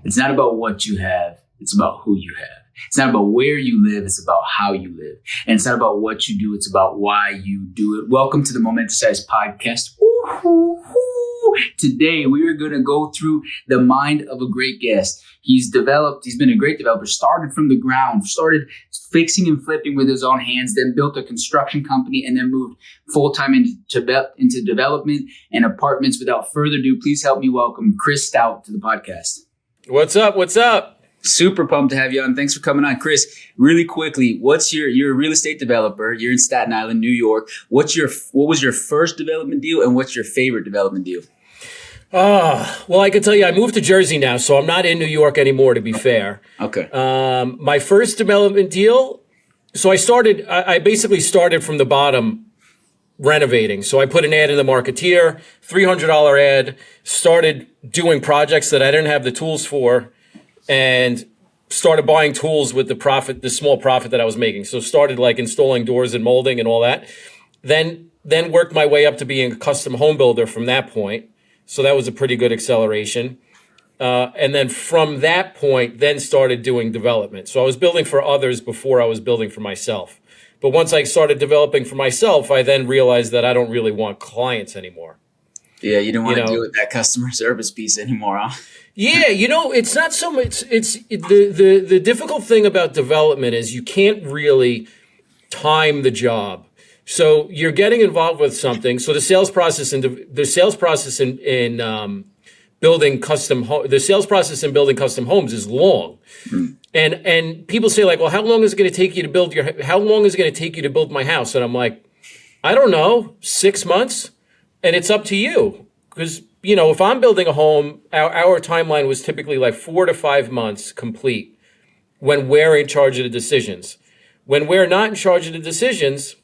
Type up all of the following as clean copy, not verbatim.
It's not about what you have. It's about who you have. It's not about where you live. It's about how you live. And it's not about what you do. It's about why you do it. Welcome to the Momentasize Podcast. Today, we are going to go through the mind of a great guest. He's been a great developer, started from the ground, started fixing and flipping with his own hands, then built a construction company, and then moved full-time into development and apartments. Without further ado, please help me welcome Chris Stout to the podcast. What's up? What's up? Super pumped to have you on. Thanks for coming on. Chris, really quickly, you're a real estate developer. You're in Staten Island, New York. What was your first development deal and what's your favorite development deal? Well, I can tell you I moved to Jersey now, so I'm not in New York anymore, to be fair. Okay. My first development deal, so I basically started from the bottom renovating. So I put an ad in the Marketeer, $300 ad, started doing projects that I didn't have the tools for, and started buying tools with the small profit that I was making. So started like installing doors and molding and all that. Then worked my way up to being a custom home builder from that point. So that was a pretty good acceleration. And then from that point, then started doing development. So I was building for others before I was building for myself. But once I started developing for myself, I then realized that I don't really want clients anymore. Yeah, you don't want to deal with that customer service piece anymore, huh? Yeah, it's not so much. It's the difficult thing about development is you can't really time the job. So you're getting involved with something. So the sales process in building custom homes is long. And people say like, well, how long is it going to take you to build my house? And I'm like, I don't know, 6 months. And it's up to you. Because, if I'm building a home, our timeline was typically like 4 to 5 months complete when we're in charge of the decisions. When we're not in charge of the decisions,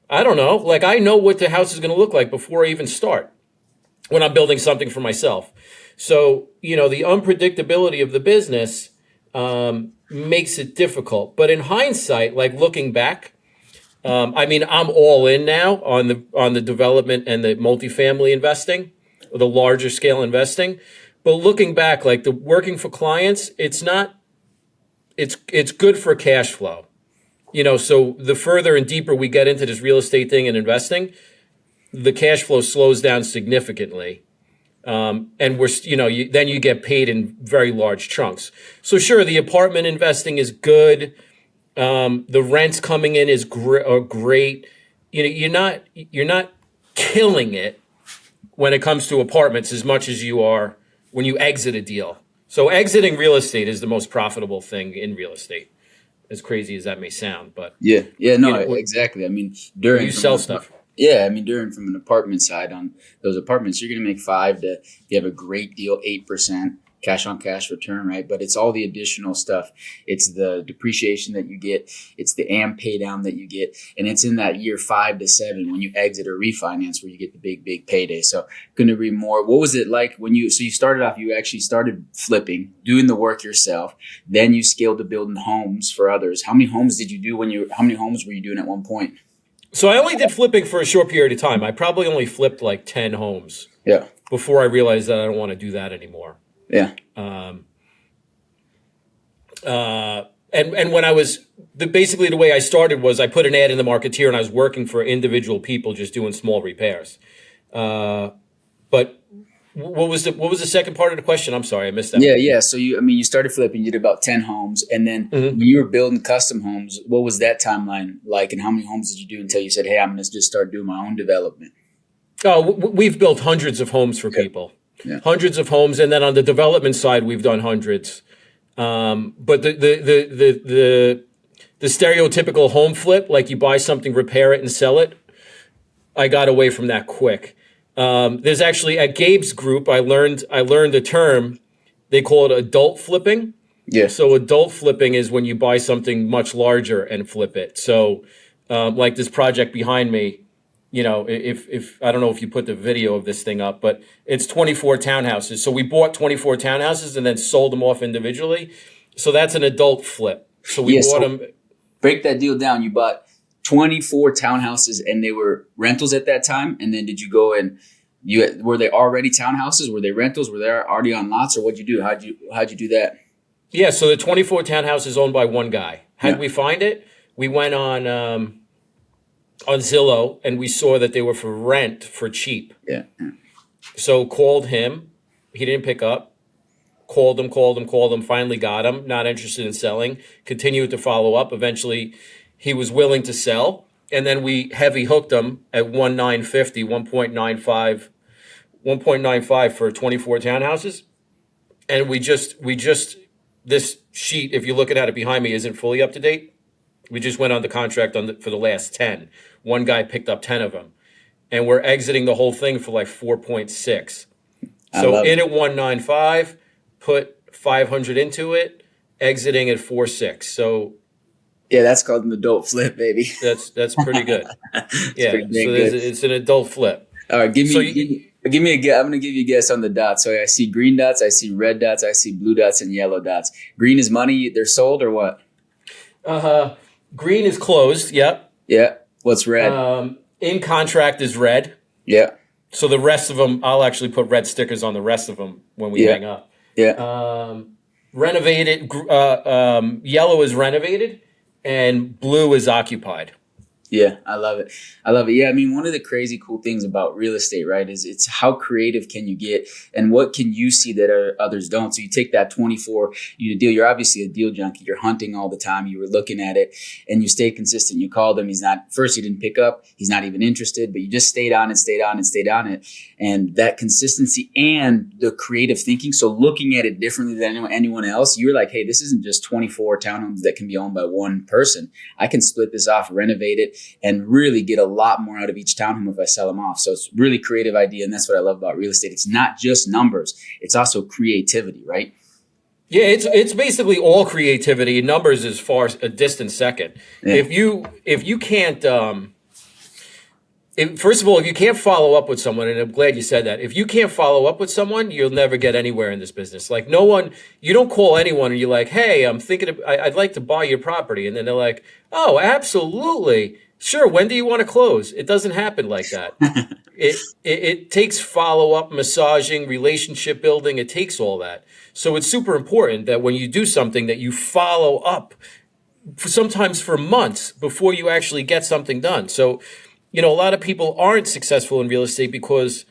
I don't know. Like I know what the house is going to look like before I even start when I'm building something for myself. So, the unpredictability of the business makes it difficult. But in hindsight, like looking back, I'm all in now on the development and the multifamily investing, or the larger scale investing. But looking back, like the working for clients, it's good for cash flow. So the further and deeper we get into this real estate thing and investing, the cash flow slows down significantly. And then you get paid in very large chunks. So sure, the apartment investing is good. The rents coming in are great. You're not killing it when it comes to apartments as much as you are when you exit a deal. So exiting real estate is the most profitable thing in real estate, as crazy as that may sound. But exactly. I mean, you sell stuff. Yeah, from an apartment side on those apartments, you're going to make 5 to, if you have a great deal, 8% cash on cash return, right? But it's all the additional stuff. It's the depreciation that you get. It's the AM pay down that you get. And it's in that year 5 to 7 when you exit or refinance where you get the big payday. So going to be more, what was it like when you started off, you actually started flipping, doing the work yourself. Then you scaled to building homes for others. How many homes did you do how many homes were you doing at one point? So I only did flipping for a short period of time. I probably only flipped like 10 homes. Yeah. Before I realized that I don't want to do that anymore. Yeah. And when I was basically the way I started was I put an ad in the Marketeer and I was working for individual people just doing small repairs. But what was the second part of the question? I'm sorry, I missed that. Yeah. So you started flipping, you did about 10 homes, and then when you were building custom homes, what was that timeline like, and how many homes did you do until you said, "Hey, I'm going to just start doing my own development"? Oh, we've built hundreds of homes for people. Yeah. Hundreds of homes, and then on the development side, we've done hundreds. But the stereotypical home flip, like you buy something, repair it, and sell it, I got away from that quick. There's actually at Gabe's group, I learned a term. They call it adult flipping. Yeah. So adult flipping is when you buy something much larger and flip it. So like this project behind me. If I don't know if you put the video of this thing up, but it's 24 townhouses. So we bought 24 townhouses and then sold them off individually. So that's an adult flip. So we bought them. Break that deal down. You bought 24 townhouses and they were rentals at that time. And then did you go and Were they already townhouses? Were they rentals? Were they already on lots, or what'd you do? How'd you do that? Yeah, so the 24 townhouse is owned by one guy. How'd Yeah. we find it? We went on Zillow, and we saw that they were for rent for cheap. Yeah. So called him. He didn't pick up. Called him. Finally got him. Not interested in selling. Continued to follow up. Eventually, he was willing to sell. And then we heavy hooked him at 1.950, 1.95 for 24 townhouses. And we just this sheet, if you're looking at it behind me, isn't fully up to date. We just went on the contract for the last 10. One guy picked up 10 of them. And we're exiting the whole thing for like 4.6. So in at 195, put 500 into it, exiting at 4.6. So yeah, that's called an adult flip, baby. that's pretty good. Yeah, pretty so good. it's an adult flip. All right, give me a guess. I'm going to give you a guess on the dots. So I see green dots, I see red dots, I see blue dots, and yellow dots. Green is money. They're sold or what? Green is closed. Yep. Yeah. What's red? In contract is red. Yeah. So the rest of them, I'll actually put red stickers on the rest of them when we hang up. Yeah. Renovated. Yellow is renovated, and blue is occupied. Yeah, I love it. Yeah, I mean, one of the crazy cool things about real estate, right, is it's how creative can you get and what can you see that others don't. So you take that 24 unit deal. You're obviously a deal junkie. You're hunting all the time. You were looking at it and you stayed consistent. You called him. He didn't pick up. He's not even interested, but you just stayed on it. And that consistency and the creative thinking. So looking at it differently than anyone else, you're like, hey, this isn't just 24 townhomes that can be owned by one person. I can split this off, renovate it, and really get a lot more out of each townhome if I sell them off. So it's a really creative idea. And that's what I love about real estate. It's not just numbers. It's also creativity, right? Yeah, it's basically all creativity. Numbers is far a distant second. Yeah. If you can't, first of all, if you can't follow up with someone, and I'm glad you said that, if you can't follow up with someone, you'll never get anywhere in this business. Like you don't call anyone and you're like, hey, I'd like to buy your property. And then they're like, oh, absolutely. Sure. When do you want to close? It doesn't happen like that. It takes follow-up, massaging, relationship building. It takes all that. So it's super important that when you do something that you follow up sometimes for months before you actually get something done. So, a lot of people aren't successful in real estate because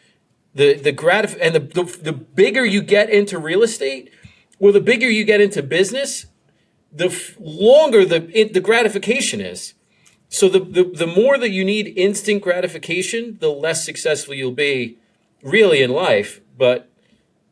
the bigger you get into real estate, or the bigger you get into business, the longer the gratification is. So the more that you need instant gratification, the less successful you'll be really in life, but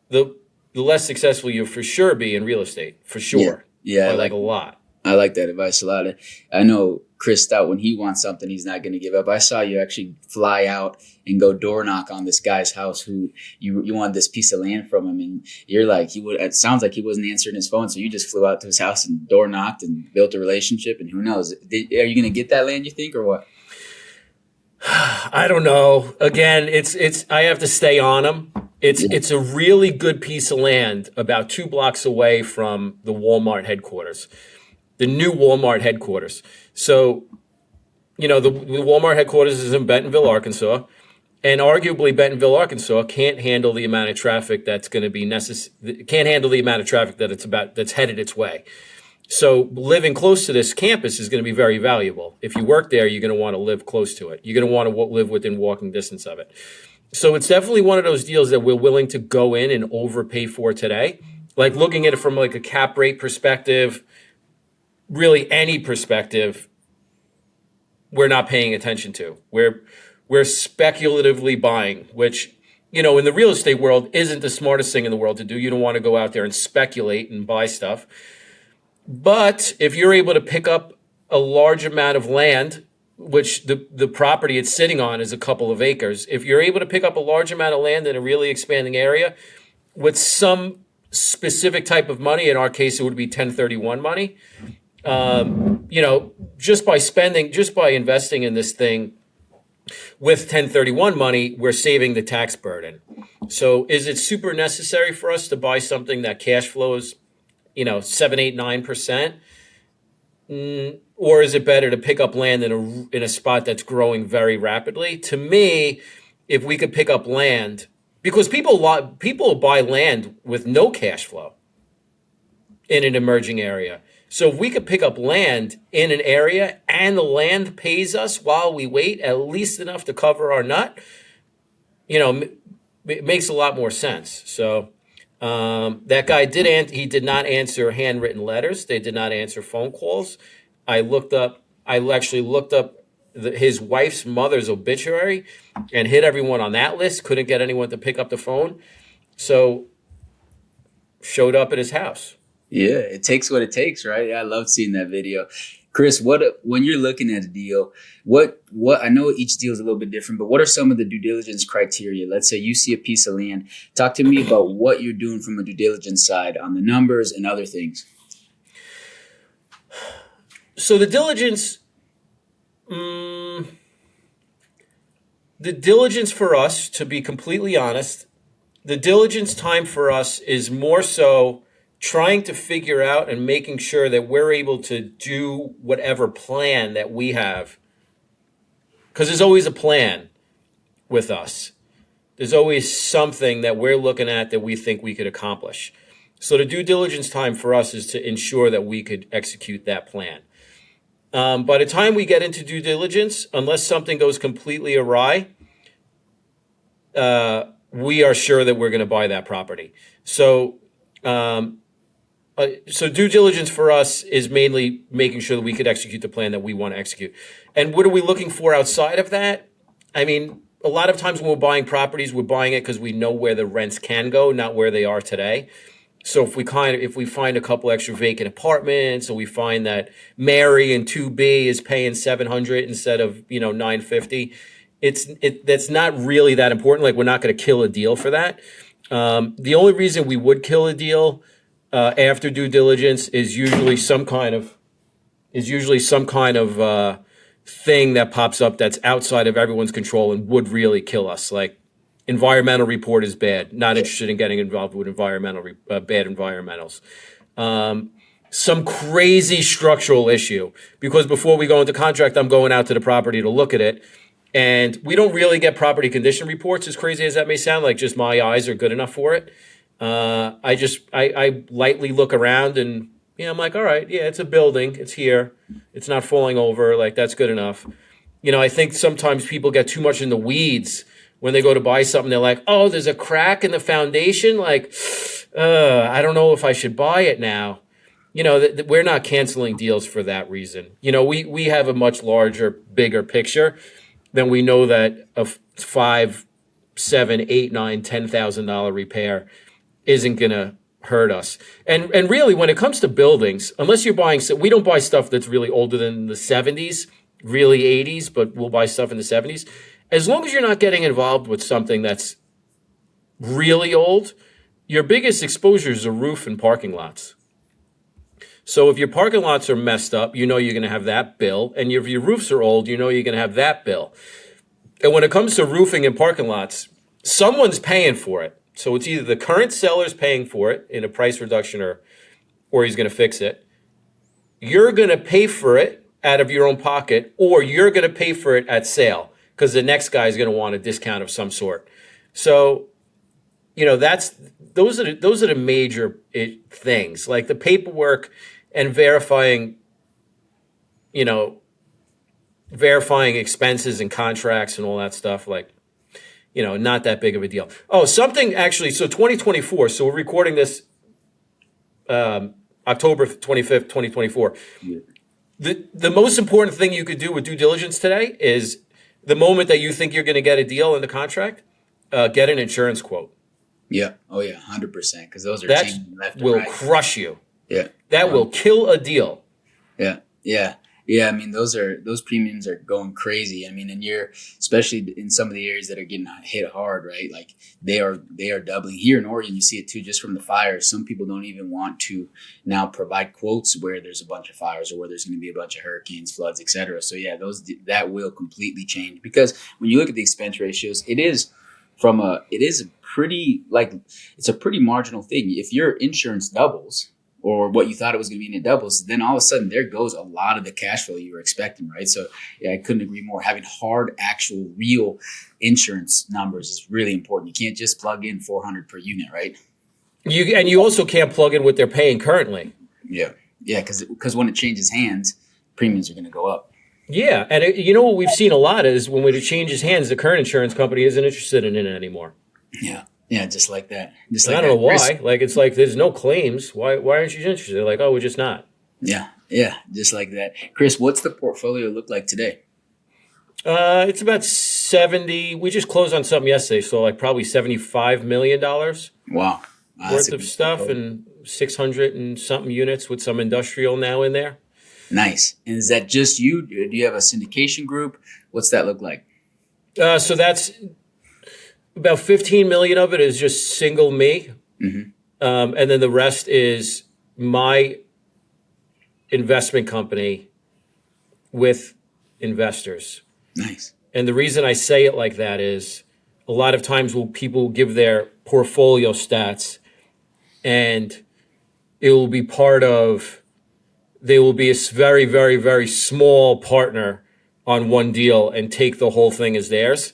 the less successful you'll for sure be in real estate, for sure. Yeah, I like a lot. I like that advice a lot. I know Chris Stout, when he wants something, he's not going to give up. I saw you actually fly out and go door knock on this guy's house who you wanted this piece of land from him. And you're like, it sounds like he wasn't answering his phone. So you just flew out to his house and door knocked and built a relationship. And who knows? Are you going to get that land, you think, or what? I don't know. Again, I have to stay on him. It's a really good piece of land about 2 blocks away from the Walmart headquarters. The new Walmart headquarters. So, the Walmart headquarters is in Bentonville, Arkansas, and arguably Bentonville, Arkansas can't handle the amount of traffic that's going to be necessary. Can't handle the amount of traffic that's headed its way. So, living close to this campus is going to be very valuable. If you work there, you're going to want to live close to it. You're going to want to live within walking distance of it. So, it's definitely one of those deals that we're willing to go in and overpay for today. Like looking at it from like a cap rate perspective. Really any perspective, we're not paying attention to. We're speculatively buying, which, in the real estate world isn't the smartest thing in the world to do. You don't want to go out there and speculate and buy stuff. But if you're able to pick up a large amount of land, which the property it's sitting on is a couple of acres, if you're able to pick up a large amount of land in a really expanding area with some specific type of money, in our case, it would be 1031 money. Just by investing in this thing with 1031 money, we're saving the tax burden. So is it super necessary for us to buy something that cash flows, 7, 8, 9%? Or is it better to pick up land in a spot that's growing very rapidly? To me, if we could pick up land, because people buy land with no cash flow in an emerging area. So if we could pick up land in an area and the land pays us while we wait, at least enough to cover our nut, it makes a lot more sense. So that guy he did not answer handwritten letters. They did not answer phone calls. I actually looked up his wife's mother's obituary and hit everyone on that list. Couldn't get anyone to pick up the phone. So showed up at his house. Yeah, it takes what it takes, right? Yeah, I love seeing that video. Chris, when you're looking at a deal, what I know each deal is a little bit different, but what are some of the due diligence criteria? Let's say you see a piece of land. Talk to me about what you're doing from a due diligence side on the numbers and other things. So the diligence for us, to be completely honest, the diligence time for us is more so trying to figure out and making sure that we're able to do whatever plan that we have. Because there's always a plan with us. There's always something that we're looking at that we think we could accomplish. So the due diligence time for us is to ensure that we could execute that plan. By the time we get into due diligence, unless something goes completely awry, we are sure that we're going to buy that property. So due diligence for us is mainly making sure that we could execute the plan that we want to execute. And what are we looking for outside of that? I mean, a lot of times when we're buying properties, we're buying it because we know where the rents can go, not where they are today. So if we find a couple extra vacant apartments, or we find that Mary in 2B is paying $700 instead of $950, that's not really that important. Like, we're not going to kill a deal for that. The only reason we would kill a deal after due diligence is usually some kind of thing that pops up that's outside of everyone's control and would really kill us. Like, environmental report is bad. Not interested in getting involved with bad environmentals. Some crazy structural issue, because before we go into contract, I'm going out to the property to look at it. And we don't really get property condition reports, as crazy as that may sound. Like, just my eyes are good enough for it. I lightly look around and, I'm like, all right, yeah, it's a building. It's here. It's not falling over. Like, that's good enough. I think sometimes people get too much in the weeds when they go to buy something. They're like, oh, there's a crack in the foundation. Like, I don't know if I should buy it now. We're not canceling deals for that reason. We have a much larger, bigger picture. Then we know that a $5,000, $7,000, $8,000, $9,000, $10,000 repair isn't going to hurt us. And really, when it comes to buildings, unless you're buying, we don't buy stuff that's really older than the 70s, really 80s, but we'll buy stuff in the 70s. As long as you're not getting involved with something that's really old, your biggest exposure is the roof and parking lots. So if your parking lots are messed up, you're going to have that bill. And if your roofs are old, you're going to have that bill. And when it comes to roofing and parking lots, someone's paying for it. So it's either the current seller's paying for it in a price reduction or he's going to fix it. You're going to pay for it out of your own pocket, or you're going to pay for it at sale because the next guy is going to want a discount of some sort. So, those are the major things, like the paperwork and verifying expenses and contracts and all that stuff. Like, not that big of a deal. Oh, something actually. So 2024. So we're recording this October 25th, 2024. Yeah. The most important thing you could do with due diligence today is the moment that you think you're going to get a deal in the contract, get an insurance quote. Yeah. Oh yeah, 100%. Because those are changing left and will right. Crush you. Yeah. That will kill a deal. Yeah. Yeah. Yeah, I mean, those premiums are going crazy. I mean, and especially in some of the areas that are getting hit hard, right? Like they are doubling. Here in Oregon, you see it too, just from the fires. Some people don't even want to now provide quotes where there's a bunch of fires or where there's going to be a bunch of hurricanes, floods, etc. So yeah, that will completely change, because when you look at the expense ratios, it's a pretty marginal thing. If your insurance doubles, or what you thought it was going to be and it doubles, then all of a sudden there goes a lot of the cash flow you were expecting, right? So yeah, I couldn't agree more. Having hard, actual, real insurance numbers is really important. You can't just plug in 400 per unit, right? You also can't plug in what they're paying currently. Yeah, because when it changes hands, premiums are going to go up. Yeah, and what we've seen a lot is when it changes hands, the current insurance company isn't interested in it anymore. Yeah, just like that. I don't know why. Like, it's like there's no claims. Why aren't you interested? They're like, oh, we're just not. Yeah, just like that. Chris, what's the portfolio look like today? It's about 70. We just closed on something yesterday, so like probably $75 million. Wow. Worth of stuff, and 600 and something units with some industrial now in there. Nice. And is that just you? Do you have a syndication group? What's that look like? So that's about 15 million of it is just single me. Mm-hmm. And then the rest is my investment company with investors. Nice. And the reason I say it like that is a lot of times people give their portfolio stats, and it will be they will be a very, very, very small partner on one deal and take the whole thing as theirs.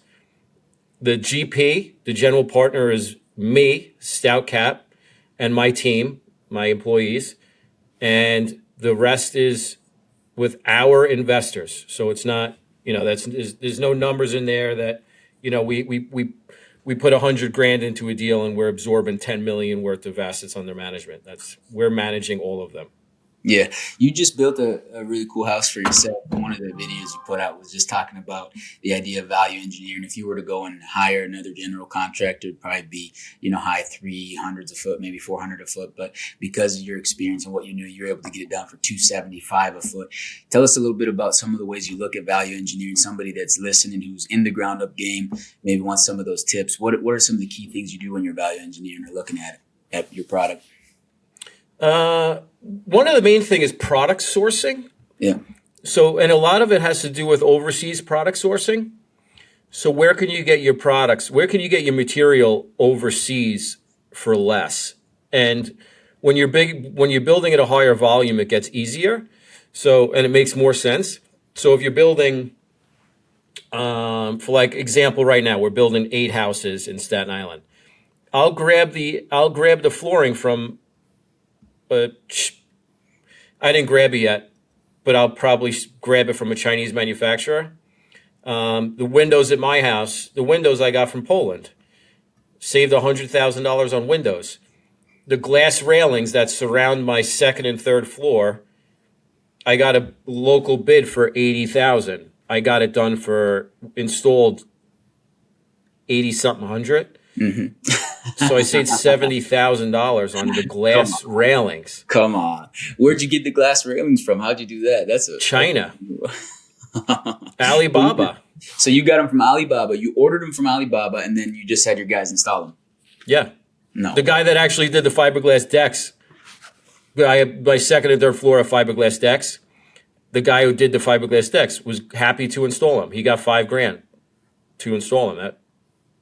The GP, the general partner, is me, StoutCap, and my team, my employees, and the rest is with our investors. So it's not, there's no numbers in there that, we put $100,000 into a deal and we're absorbing 10 million worth of assets under management. We're managing all of them. Yeah, you just built a really cool house for yourself. One of the videos you put out was just talking about the idea of value engineering. If you were to go and hire another general contractor, it'd probably be, high 300s a foot, maybe 400 a foot. But because of your experience and what you knew, you're able to get it done for 275 a foot. Tell us a little bit about some of the ways you look at value engineering. Somebody that's listening who's in the ground up game, maybe wants some of those tips. What are some of the key things you do when you're value engineering or looking at your product? One of the main thing is product sourcing. Yeah. So, and a lot of it has to do with overseas product sourcing. So where can you get your products? Where can you get your material overseas for less? And when you're building at a higher volume, it gets easier. So, and it makes more sense. So if you're building, for like example, right now, we're building 8 houses in Staten Island. I'll grab the flooring from, I didn't grab it yet, but I'll probably grab it from a Chinese manufacturer. The windows at my house, I got from Poland. Saved $100,000 on windows. The glass railings that surround my second and third floor, I got a local bid for $80,000. I got it done installed 80-something hundred. Mm-hmm. So I saved $70,000 on the glass railings. Come on. Where'd you get the glass railings from? How'd you do that? China. Alibaba. So you got them from Alibaba. You ordered them from Alibaba, and then you just had your guys install them. Yeah. No. The guy that actually did the fiberglass decks. I had my second and third floor of fiberglass decks. The guy who did the fiberglass decks was happy to install them. He got $5,000 to install them.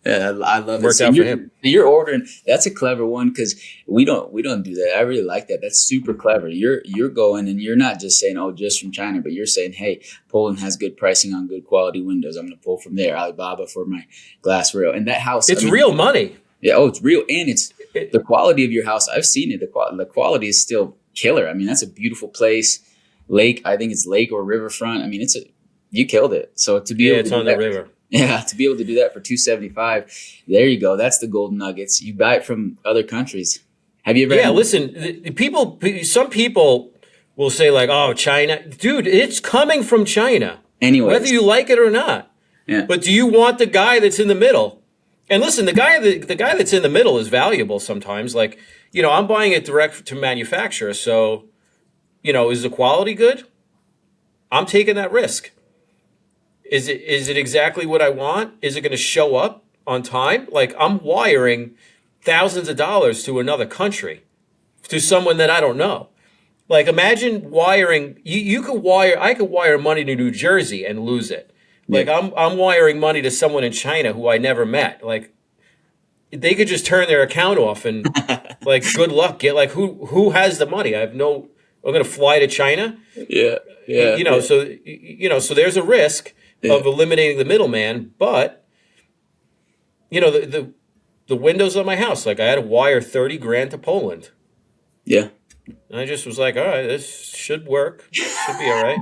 Yeah, I love it. Worked out for him. You're ordering. That's a clever one because we don't do that. I really like that. That's super clever. You're going and you're not just saying, oh, just from China, but you're saying, hey, Poland has good pricing on good quality windows. I'm going to pull from there. Alibaba for my glass rail. And that house. It's real money. Yeah. Oh, it's real. And it's the quality of your house. I've seen it. The quality is still killer. I mean, that's a beautiful place. Lake. I think it's lake or riverfront. I mean, you killed it. So to be able it's to on the river. Yeah, to be able to do that for $275, there you go. That's the golden nuggets. You buy it from other countries. Have you ever? Yeah, listen. Some people will say like, "Oh, China, dude, it's coming from China." Anyway, whether you like it or not. Yeah. But do you want the guy that's in the middle? And listen, the guy that's in the middle is valuable sometimes. Like, I'm buying it direct to manufacturer, so is the quality good? I'm taking that risk. Is it exactly what I want? Is it going to show up on time? Like, I'm wiring thousands of dollars to another country, to someone that I don't know. Like, imagine wiring. I could wire money to New Jersey and lose it. Like, I'm wiring money to someone in China who I never met. Like, they could just turn their account off and like, good luck. Get like, who has the money? I'm going to fly to China. Yeah. Yeah. So there's a risk of eliminating the middleman, but the windows on my house, like I had to wire 30 grand to Poland. Yeah. And I just was like, all right, this should work. Should be all right.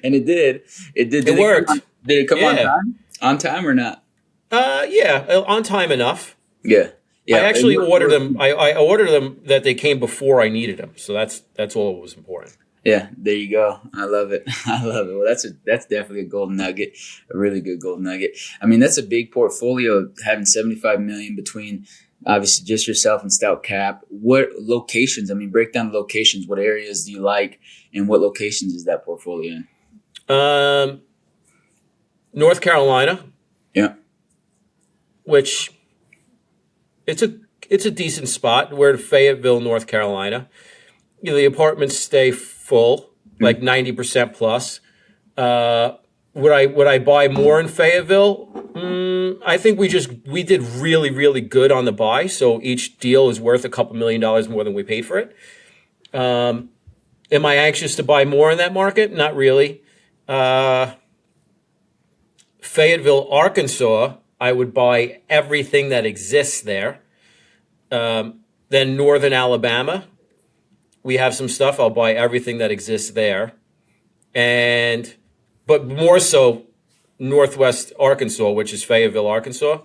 And it did. It worked. Did it come on time? On time or not? Yeah, on time enough. Yeah. Yeah. I actually ordered them. I ordered them that they came before I needed them. So that's all that was important. Yeah, there you go. I love it. I love it. Well, that's definitely a golden nugget, a really good golden nugget. I mean, that's a big portfolio, having 75 million between obviously just yourself and StoutCap. What locations? I mean, break down the locations. What areas do you like, and what locations is that portfolio in? North Carolina. Yeah. Which it's a decent spot. We're in Fayetteville, North Carolina. The apartments stay full, like 90% plus. Would I buy more in Fayetteville? I think we did really, really good on the buy. So each deal is worth a couple $1 million more than we paid for it. Am I anxious to buy more in that market? Not really. Fayetteville, Arkansas, I would buy everything that exists there. Then Northern Alabama, we have some stuff. I'll buy everything that exists there. But more so Northwest Arkansas, which is Fayetteville, Arkansas.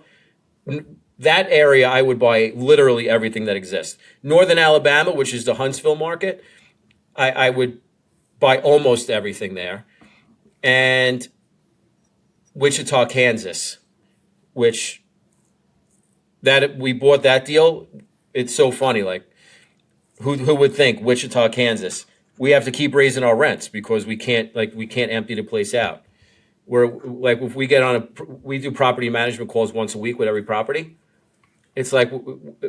That area, I would buy literally everything that exists. Northern Alabama, which is the Huntsville market, I would buy almost everything there. And Wichita, Kansas, which that we bought that deal. It's so funny. Like, who would think Wichita, Kansas? We have to keep raising our rents because we can't empty the place out. We're like, if we get we do property management calls once a week with every property. It's like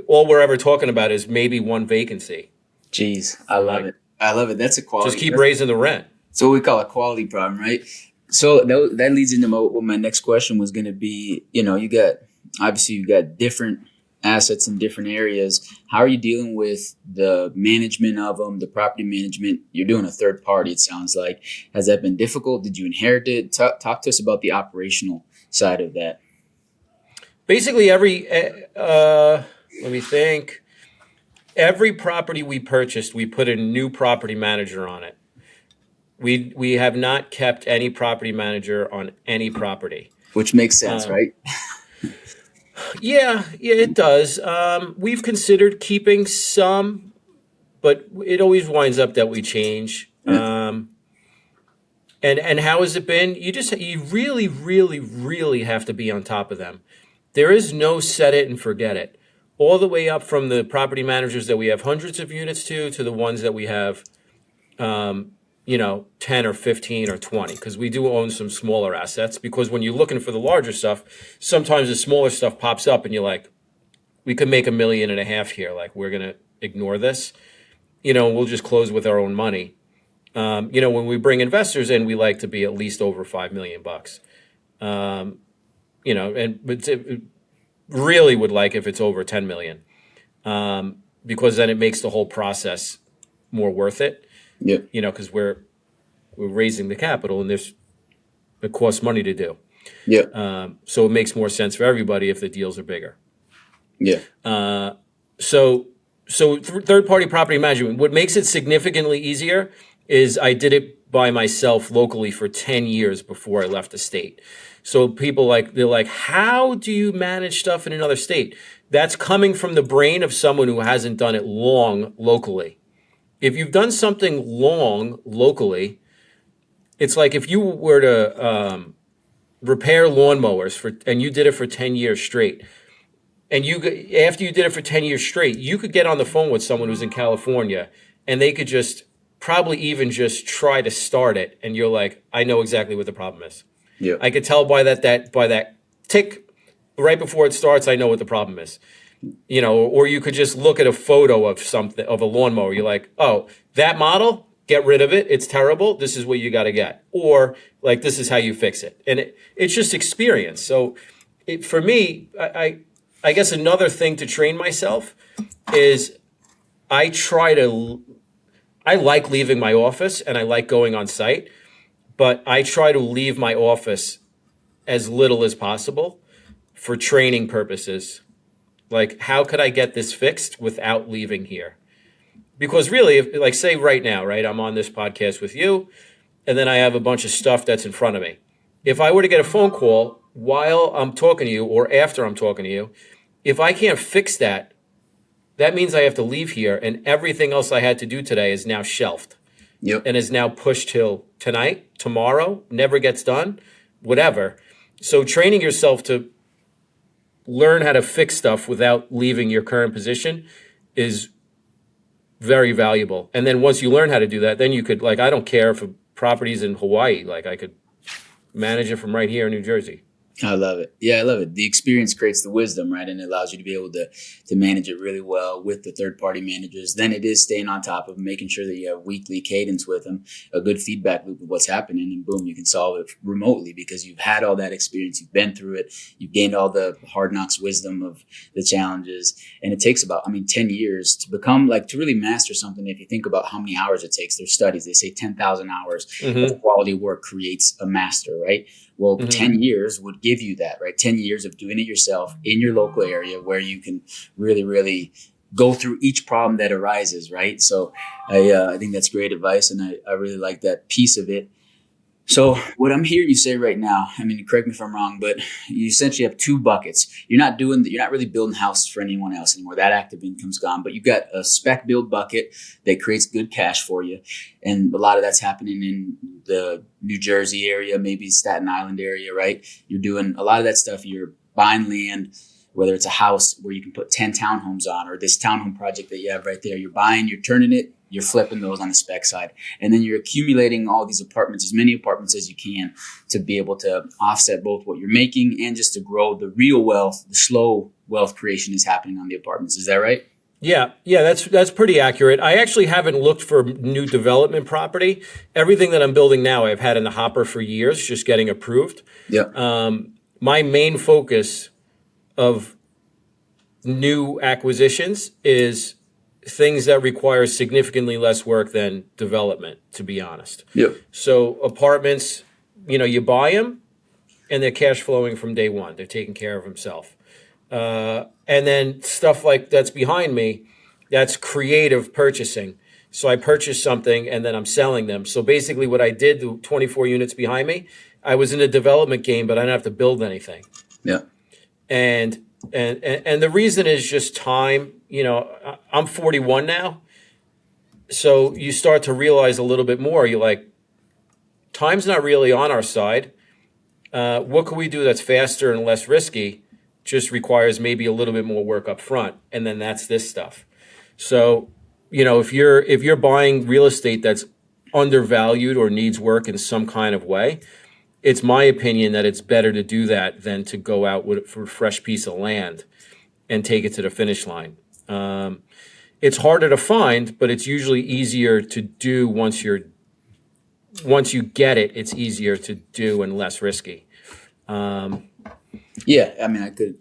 all we're ever talking about is maybe one vacancy. Jeez, I love it. I love it. That's a quality. Just keep raising the rent. So we call it a quality problem, right? So that leads into what my next question was going to be. You got different assets in different areas. How are you dealing with the management of them, the property management? You're doing a third party, it sounds like. Has that been difficult? Did you inherit it? Talk to us about the operational side of that. Basically, let me think. Every property we purchased, we put a new property manager on it. We have not kept any property manager on any property. Which makes sense, right? Yeah, it does. We've considered keeping some, but it always winds up that we change. And how has it been? You really, really, really have to be on top of them. There is no set it and forget it. All the way up from the property managers that we have hundreds of units to the ones that we have, 10 or 15 or 20, because we do own some smaller assets. Because when you're looking for the larger stuff, sometimes the smaller stuff pops up and you're like, we could make $1.5 million here. Like, we're going to ignore this. We'll just close with our own money. When we bring investors in, we like to be at least over $5 million. But really would like if it's over 10 million, because then it makes the whole process more worth it. Yeah. Because we're raising the capital and it costs money to do. Yeah. So it makes more sense for everybody if the deals are bigger. Yeah. So third party property management, what makes it significantly easier is I did it by myself locally for 10 years before I left the state. So people they're like, how do you manage stuff in another state? That's coming from the brain of someone who hasn't done it long locally. If you've done something long locally, it's like if you were to repair lawnmowers and you did it for 10 years straight, and after you did it for 10 years straight, you could get on the phone with someone who's in California and they could probably even just try to start it. And you're like, I know exactly what the problem is. Yeah. I could tell by that tick right before it starts, I know what the problem is. Or you could just look at a photo of a lawnmower. You're like, oh, that model, get rid of it. It's terrible. This is what you got to get. Or like, this is how you fix it. And it's just experience. So for me, I I guess another thing to train myself is I like leaving my office and I like going on site, but I try to leave my office as little as possible for training purposes. Like, how could I get this fixed without leaving here? Because really, if, like, say right now, right, I'm on this podcast with you, and then I have a bunch of stuff that's in front of me. If I were to get a phone call while I'm talking to you or after I'm talking to you, if I can't fix that, that means I have to leave here, and everything else I had to do today is now shelved. Yep. And is now pushed till tonight, tomorrow, never gets done, whatever. So training yourself to learn how to fix stuff without leaving your current position is very valuable. And then once you learn how to do that, then you could, like, I don't care if a property's in Hawaii, like I could manage it from right here in New Jersey. I love it. Yeah, I love it. The experience creates the wisdom, right? And it allows you to be able to manage it really well with the third-party managers. Then it is staying on top of making sure that you have weekly cadence with them, a good feedback loop of what's happening, and boom, you can solve it remotely because you've had all that experience. You've been through it. You've gained all the hard knocks wisdom of the challenges. And it takes about, 10 years to become, like, to really master something. If you think about how many hours it takes, there's studies. They say 10,000 hours of quality work creates a master, right? Well, 10 years would give you that, right? 10 years of doing it yourself in your local area where you can really, really go through each problem that arises, right? So I think that's great advice, and I really like that piece of it. So what I'm hearing you say right now, correct me if I'm wrong, but you essentially have two buckets. You're not really building houses for anyone else anymore. That active income's gone, but you've got a spec build bucket that creates good cash for you. And a lot of that's happening in the New Jersey area, maybe Staten Island area, right? You're doing a lot of that stuff. You're buying land, whether it's a house where you can put 10 townhomes on, or this townhome project that you have right there. You're buying, you're turning it, you're flipping those on the spec side. And then you're accumulating all these apartments, as many apartments as you can, to be able to offset both what you're making and just to grow the real wealth. The slow wealth creation is happening on the apartments. Is that right? Yeah, that's pretty accurate. I actually haven't looked for new development property. Everything that I'm building now, I've had in the hopper for years, just getting approved. Yeah. My main focus of new acquisitions is things that require significantly less work than development, to be honest. Yep. So apartments, you buy them and they're cash flowing from day one. They're taking care of themselves. And then stuff like that's behind me, that's creative purchasing. So I purchased something and then I'm selling them. So basically what I did, the 24 units behind me, I was in a development game, but I didn't have to build anything. Yeah. And the reason is just time. I'm 41 now. So you start to realize a little bit more. You're like, time's not really on our side. What can we do that's faster and less risky? Just requires maybe a little bit more work up front. And then that's this stuff. So, if you're buying real estate that's undervalued or needs work in some kind of way, it's my opinion that it's better to do that than to go out for a fresh piece of land and take it to the finish line. It's harder to find, but it's usually easier to do once you get it. It's easier to do and less risky. Yeah,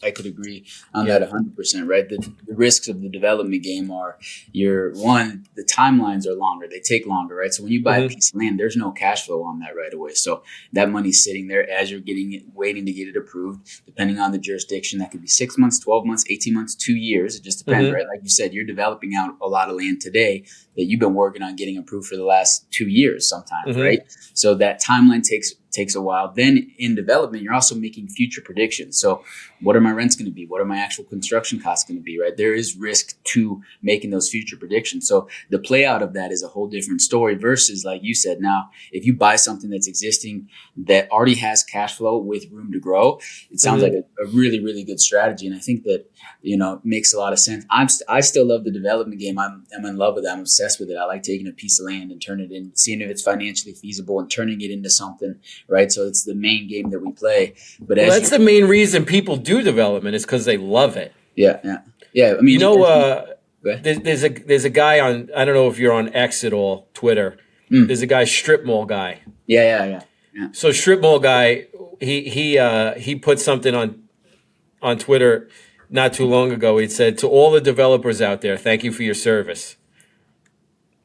I could agree on that 100%, right? The risks of the development game are the timelines are longer. They take longer, right? So when you buy a piece of land, there's no cash flow on that right away. So that money's sitting there as you're getting it, waiting to get it approved, depending on the jurisdiction. That could be 6 months, 12 months, 18 months, 2 years. It just depends, right? Like you said, you're developing out a lot of land today that you've been working on getting approved for the last 2 years sometimes, right? So that timeline takes a while. Then in development, you're also making future predictions. So what are my rents going to be? What are my actual construction costs going to be, right? There is risk to making those future predictions. So the play out of that is a whole different story versus, like you said, now, if you buy something that's existing that already has cash flow with room to grow, it sounds like a really, really good strategy. And I think that, makes a lot of sense. I still love the development game. I'm in love with it. I'm obsessed with it. I like taking a piece of land and turning it in, seeing if it's financially feasible and turning it into something, right? So it's the main game that we play. But that's the main reason people do development, is because they love it. Yeah. There's a guy on, I don't know if you're on X at all, Twitter. There's a guy, strip mall guy. Yeah. So strip mall guy, he put something on Twitter. not too long ago. He said, to all the developers out there, thank you for your service.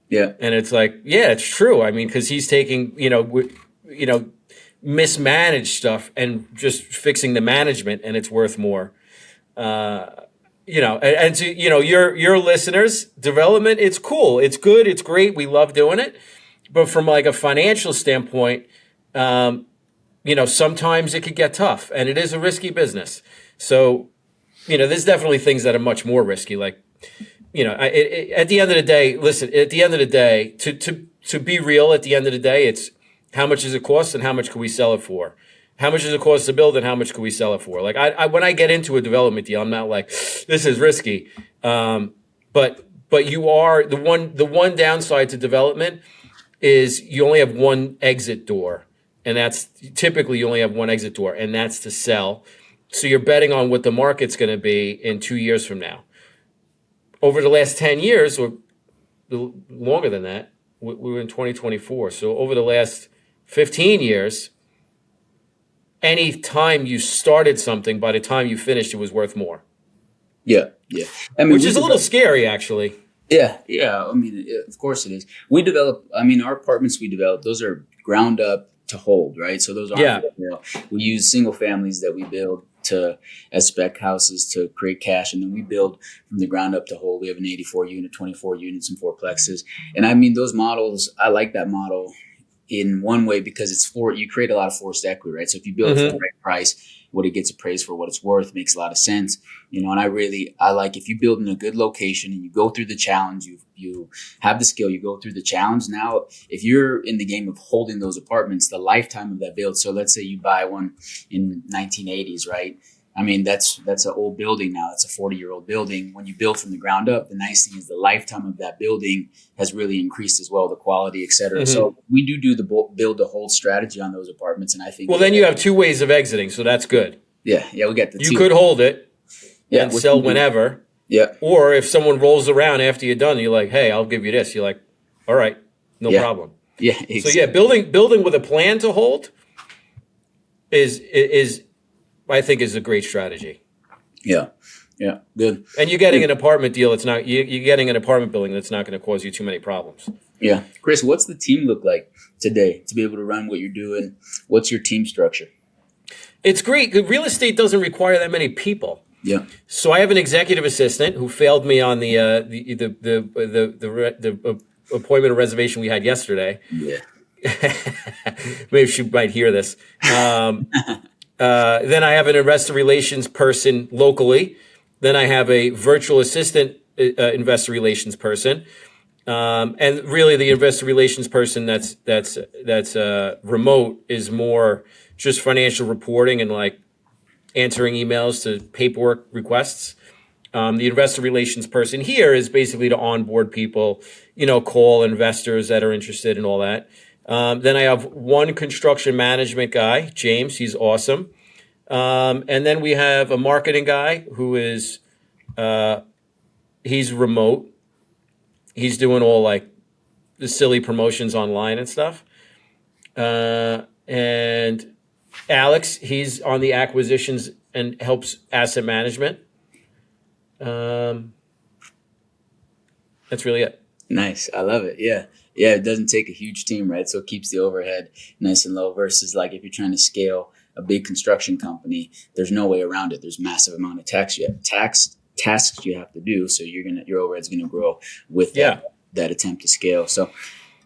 Yeah. And it's like, yeah, it's true. I mean, because he's taking, mismanaged stuff and just fixing the management, and it's worth more. And to, your listeners, development, it's cool. It's good. It's great. We love doing it. But from like a financial standpoint, sometimes it could get tough, and it is a risky business. So, there's definitely things that are much more risky. Like, at the end of the day, listen, at the end of the day, to be real, at the end of the day, it's how much does it cost and how much can we sell it for? How much does it cost to build and how much can we sell it for? Like I when I get into a development deal, I'm not like, this is risky. But you are the one downside to development is you only have one exit door. And that's typically you only have one exit door, and that's to sell. So you're betting on what the market's going to be in 2 years from now. Over the last 10 years, or longer than that, we were in 2024. So over the last 15 years, any time you started something, by the time you finished, it was worth more. Yeah. I mean, which is a little scary, actually. Yeah. I mean, of course it is. Our apartments we develop, those are ground up to hold, right? So those aren't, we use single families that we build as spec houses to create cash, and then we build from the ground up to hold. We have an 84 unit, 24 units, and 4 plexes. And I mean, those models, I like that model in one way because you create a lot of forced equity, right? So if you build it for the right price, what it gets appraised for, what it's worth, makes a lot of sense. And I like if you build in a good location and you go through the challenge, you have the skill, you go through the challenge. Now, if you're in the game of holding those apartments, the lifetime of that build. So let's say you buy one in 1980s, right? I mean, that's an old building now. It's a 40-year-old building. When you build from the ground up, the nice thing is the lifetime of that building has really increased as well, the quality, et cetera. So we do the build to hold strategy on those apartments. And I think, well, then you have 2 ways of exiting. So that's good. Yeah. We got the You could hold it and sell whenever. Yeah. Or if someone rolls around after you're done, you're like, hey, I'll give you this. You're like, all right, no problem. Yeah. Exactly. So building with a plan to hold is I think is a great strategy. Yeah, good. And you're getting an apartment deal. It's not you're getting an apartment building that's not going to cause you too many problems. Yeah, Chris, what's the team look like today to be able to run what you're doing? What's your team structure? It's great. Real estate doesn't require that many people. Yeah. So I have an executive assistant who failed me on the appointment or reservation we had yesterday. Yeah. Maybe she might hear this. Then I have an investor relations person locally. Then I have a virtual assistant investor relations person. And really the investor relations person that's remote is more just financial reporting and like answering emails to paperwork requests. The investor relations person here is basically to onboard people, call investors that are interested in all that. Then I have one construction management guy, James. He's awesome. And then we have a marketing guy who is, he's remote. He's doing all like the silly promotions online and stuff. And Alex, he's on the acquisitions and helps asset management. That's really it. Nice. I love it. Yeah. It doesn't take a huge team, right? So it keeps the overhead nice and low versus like if you're trying to scale a big construction company, there's no way around it. There's massive amount of tasks you have to do. So your overhead's going to grow with that attempt to scale. So,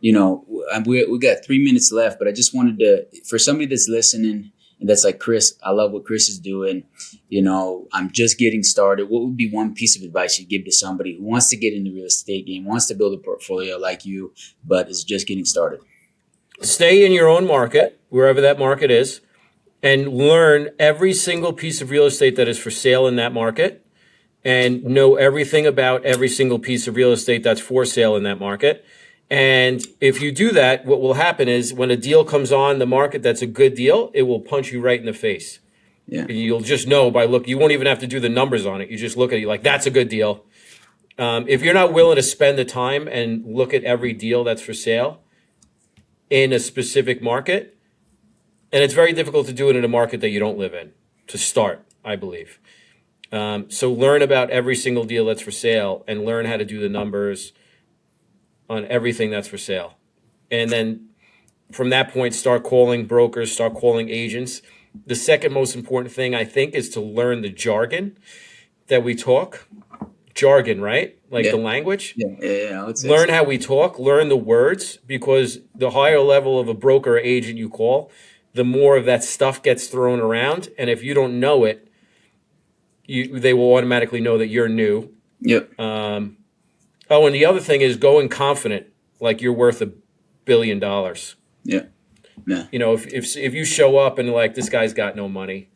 we got 3 minutes left, but I just wanted to, for somebody that's listening and that's like, Chris, I love what Chris is doing. I'm just getting started. What would be one piece of advice you'd give to somebody who wants to get in the real estate game, wants to build a portfolio like you, but is just getting started? Stay in your own market, wherever that market is, and learn every single piece of real estate that is for sale in that market, and know everything about every single piece of real estate that's for sale in that market. And if you do that, what will happen is when a deal comes on the market that's a good deal, it will punch you right in the face. Yeah. And you'll just know by look. You won't even have to do the numbers on it. You just look at it like, that's a good deal. If you're not willing to spend the time and look at every deal that's for sale in a specific market, and it's very difficult to do it in a market that you don't live in to start, I believe. So learn about every single deal that's for sale and learn how to do the numbers on everything that's for sale. And then from that point, start calling brokers, start calling agents. The second most important thing, I think, is to learn the jargon that we talk. Jargon, right? Like the language. Yeah. I would say learn how we talk, learn the words, because the higher level of a broker or agent you call, the more of that stuff gets thrown around. And if you don't know it, they will automatically know that you're new. Yep. And the other thing is going confident, like you're worth $1 billion. Yeah. If you show up and like, this guy's got no money,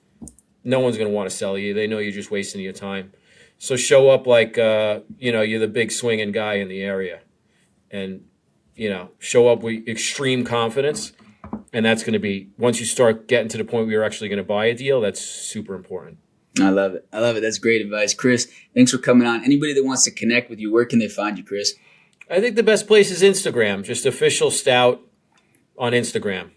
no one's going to want to sell you. They know you're just wasting your time. So show up like, you're the big swinging guy in the area, and, show up with extreme confidence. And that's going to be, once you start getting to the point where you're actually going to buy a deal, that's super important. I love it. That's great advice. Chris, thanks for coming on. Anybody that wants to connect with you, where can they find you, Chris? I think the best place is Instagram, just official Stout on Instagram.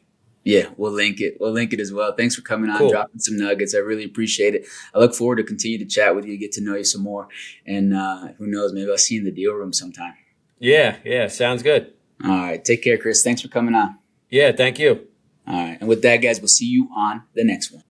Yeah, we'll link it. We'll link it as well. Thanks for coming on, Cool. Dropping some nuggets. I really appreciate it. I look forward to continue to chat with you, get to know you some more. And who knows, maybe I'll see you in the deal room sometime. Yeah, sounds good. All right. Take care, Chris. Thanks for coming on. Yeah, thank you. All right. And with that, guys, we'll see you on the next one.